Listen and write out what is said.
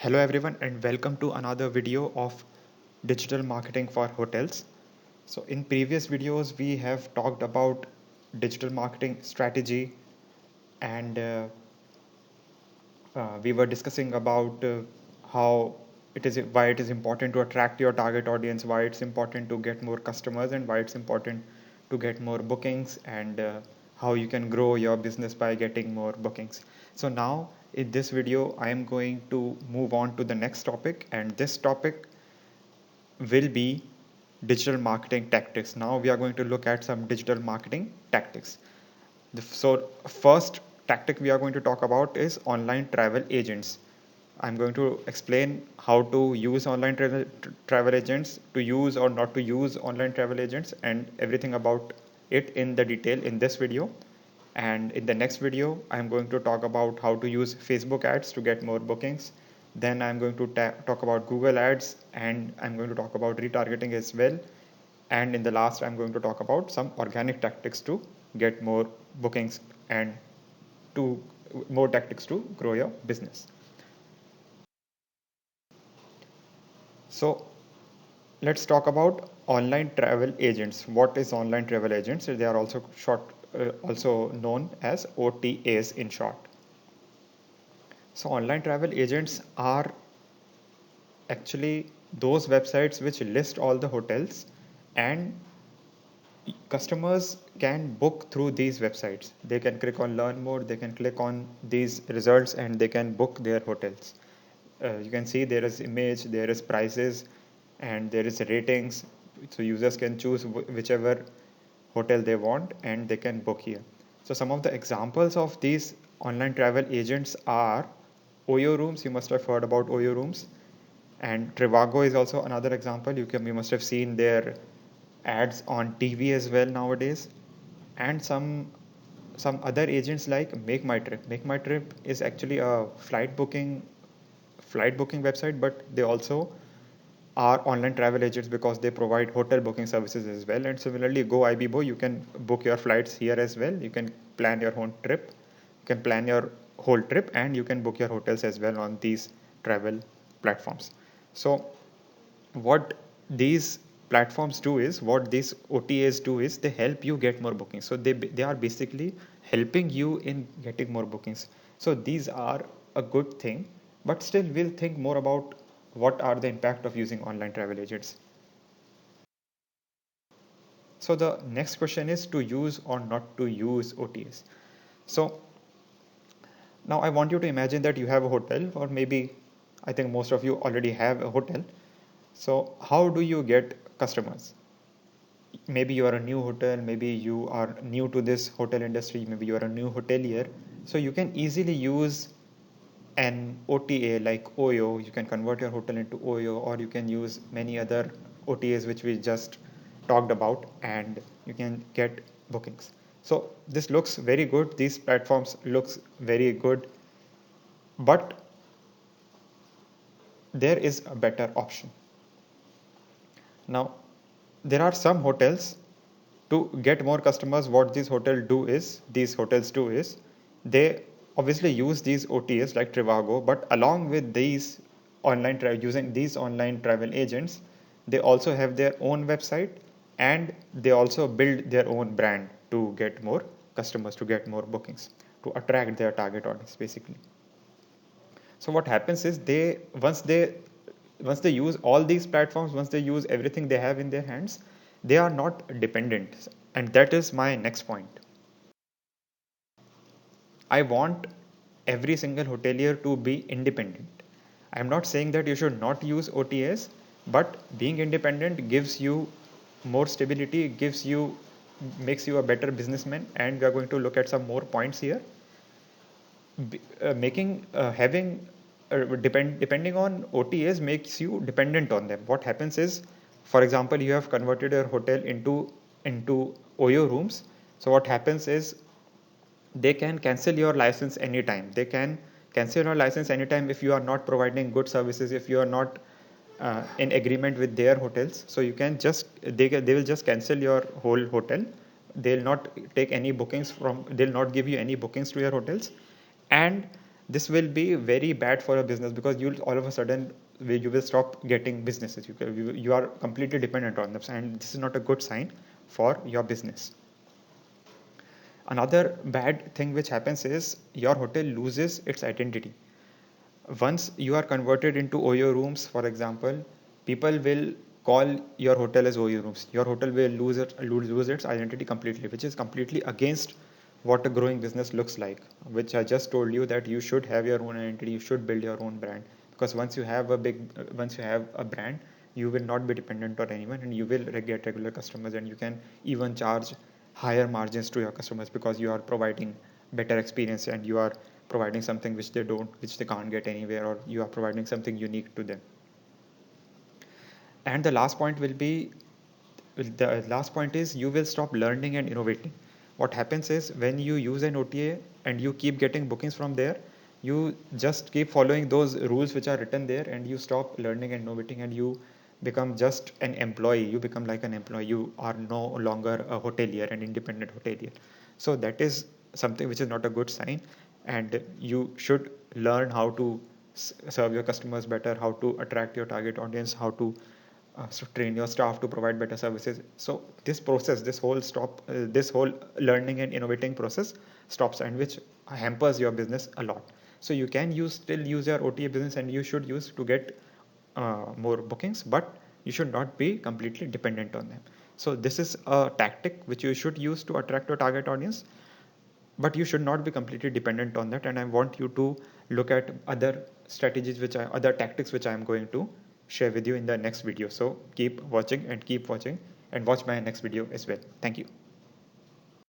Hello everyone and welcome to another video of digital marketing for hotels. So in previous videos we have talked about digital marketing strategy and we were discussing about how it is why it is important to attract your target audience, why it's important to get more customers and why it's important to get more bookings and how you can grow your business by getting more bookings. So now in this video I am going to move on to the next topic, and this topic will be digital marketing tactics. Now we are going to look at some digital marketing tactics. So first tactic we are going to talk about is online travel agents. I'm going to explain how to use online travel agents, to use or not to use online travel agents, and everything about it in the detail in this video. And in the next video, I'm going to talk about how to use Facebook ads to get more bookings. Then I'm going to talk about Google ads, and I'm going to talk about retargeting as well. And in the last, I'm going to talk about some organic tactics to get more bookings and to more tactics to grow your business. So let's talk about online travel agents. What is online travel agents? They are also known as OTAs in short. So online travel agents are actually those websites which list all the hotels, and customers can book through these websites. They can click on learn more, they can click on these results, and they can book their hotels. You can see there is image, there is prices, and there is ratings. So users can choose whichever hotel they want and they can book here. So some of the examples of these online travel agents are Oyo Rooms. You must have heard about Oyo Rooms. And Trivago is also another example. You must have seen their ads on TV as well nowadays. And some other agents like Make My Trip. Make My Trip is actually a flight booking website, but they also are online travel agents because they provide hotel booking services as well. And similarly, Go Ibibo, you can book your flights here as well. You can plan your own trip, you can plan your whole trip, and you can book your hotels as well on these travel platforms. So what these platforms do is, what these OTAs do is, they help you get more bookings. So they are basically helping you in getting more bookings. So these are a good thing, but still we'll think more about what are the impact of using online travel agents. So the next question is to use or not to use OTAs. So now I want you to imagine that you have a hotel, or maybe I think most of you already have a hotel. So how do you get customers? Maybe you are a new hotel, maybe you are new to this hotel industry, maybe you are a new hotelier. So you can easily use an OTA like Oyo. You can convert your hotel into Oyo, or you can use many other OTAs which we just talked about, and you can get bookings. So this looks very good. These platforms looks very good, but there is a better option. Now, there are some hotels, to get more customers. What these hotels do is they obviously use these OTAs like Trivago, but along with these using these online travel agents, they also have their own website, and they also build their own brand to get more customers, to get more bookings, to attract their target audience basically. So what happens is, once they use all these platforms, once they use everything they have in their hands, they are not dependent. And that is my next point. I want every single hotelier to be independent. I'm not saying that you should not use OTAs, but being independent gives you more stability, makes you a better businessman, and we are going to look at some more points here. Making having Depending on OTAs makes you dependent on them. What happens is, for example, you have converted your hotel into Oyo Rooms. So what happens is, they can cancel your license anytime. They can cancel your license anytime if you are not providing good services, if you are not in agreement with their hotels. So you can just they will just cancel your whole hotel. They'll not give you any bookings to your hotels, and this will be very bad for a business, because you'll all of a sudden you will stop getting businesses. You are completely dependent on them, and this is not a good sign for your business. Another bad thing which happens is your hotel loses its identity. Once you are converted into OYO rooms, for example, people will call your hotel as OYO rooms. Your hotel will lose its identity completely, which is completely against what a growing business looks like, which I just told you that you should have your own identity, you should build your own brand. Because once you have a brand, you will not be dependent on anyone, and you will get regular customers, and you can even charge higher margins to your customers, because you are providing better experience, and you are providing something which they can't get anywhere, or you are providing something unique to them. And the last point is you will stop learning and innovating. What happens is, when you use an OTA and you keep getting bookings from there, you just keep following those rules which are written there, and you stop learning and innovating, and you become just an employee. You become like an employee. You are no longer a hotelier, an independent hotelier. So that is something which is not a good sign, and you should learn how to serve your customers better, how to attract your target audience, how to train your staff to provide better services. So this whole learning and innovating process stops, and which hampers your business a lot. So you can still use your OTA business, and you should use to get more bookings, but you should not be completely dependent on them. So this is a tactic which you should use to attract your target audience, but you should not be completely dependent on that. And I want you to look at other strategies other tactics which I am going to share with you in the next video. So keep watching and watch my next video as well. Thank you.